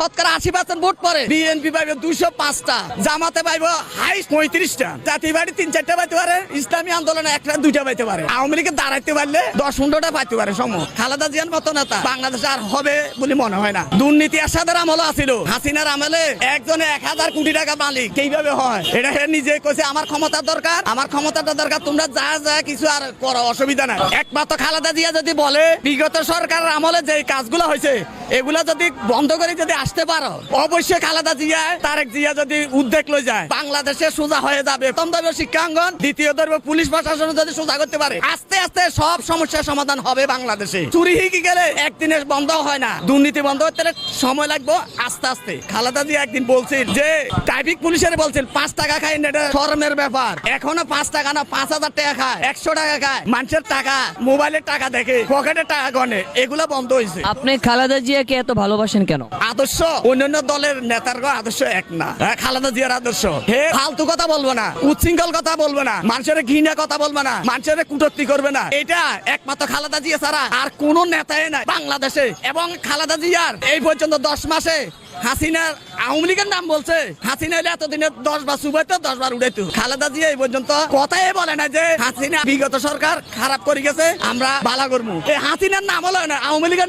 শতকরা 80% ভোট পড়ে। বিএনপি পাইবে 205টা, জামাতে পাইবে হাইস্ট 35টা, জাতীয় পার্টি 3-4টা পাইতে পারে, ইসলামী আন্দোলনে 1-2টা পাইতে পারে, আওয়ামী লীগে দাঁড়াইতে পারলে 10-15টা পাইতে পারে। সম্ভব খালেদা জিয়ার মতো নেতা বাংলাদেশে আর হবে বলে মনে হয় না। দুর্নীতি আসাদের আমল আছিল, হাসিনার আমলে একজনে 1000 কোটি টাকা মালিক কিভাবে হয়? এটা নিজে কইছে আমার ক্ষমতা দরকার, আমার ক্ষমতাটা দরকার, তোমরা যা যা কিছু আর করো, অসুবিধা নাই। একমাত্র খালেদা জিয়া যদি বলে বিগত সরকারের আমলে যে কাজগুলো হয়েছে এগুলা যদি বন্ধ করে যদি আসতে পারো, অবশ্যই খালেদা জিয়া তারেক জিয়া যদি উদ্যোগ লই যায় বাংলাদেশে সোজা হয়ে যাবে। প্রথম ধরবে শিক্ষাঙ্গন, দ্বিতীয় ধরবে পুলিশ প্রশাসন যদি সোজা করতে পারে, আস্তে আস্তে সব সমস্যার সমাধান হবে বাংলাদেশে। চুরি হিকি গেলে একদিনে বন্ধ হয় না, দুর্নীতি বন্ধ করতে সময় লাগবে আস্তে আস্তে। খালেদা জিয়া একদিন বলছিল যে ট্রাফিক পুলিশের বলছিল 5 টাকা খায়, এটা শরমের ব্যাপার। এখনো 5 টাকা না 5000 টাকা খায়, 100 টাকা খায়, মানুষের টাকা, মোবাইলের টাকা দেখে, পকেটের টাকা গনে, এগুলো বন্ধ হয়েছে। আপনি খালেদা জিয়াকে এত ভালোবাসেন কেন? আদর্শ অন্যান্য দলের নেতার আদর্শ এক না। খালেদা জিয়ার আদর্শ হে ফালতু কথা বলবো না, উচ্ছৃঙ্খল কথা বলবো না, মানুষের ঘৃণা কথা বলবো না, মানুষের কুটত্তি করবে না। এটা একমাত্র খালেদা জিয়া ছাড়া আর কোন নেতাই নাই বাংলাদেশে। এবং খালেদা জিয়ার এই পর্যন্ত 10 মাসে হাসিনার আওয়ামী লীগের নাম বলছে, হাসিনা এতদিনে 10 বার সুবাইতো 10 বার উড়াইতো। খালেদা জিয়া এই পর্যন্ত কথাই বলে না যে হাসিনা বিগত সরকার খারাপ করে গেছে, আমরা বালা করবো। এই হাসিনার নাম হলো না, আওয়ামী লীগের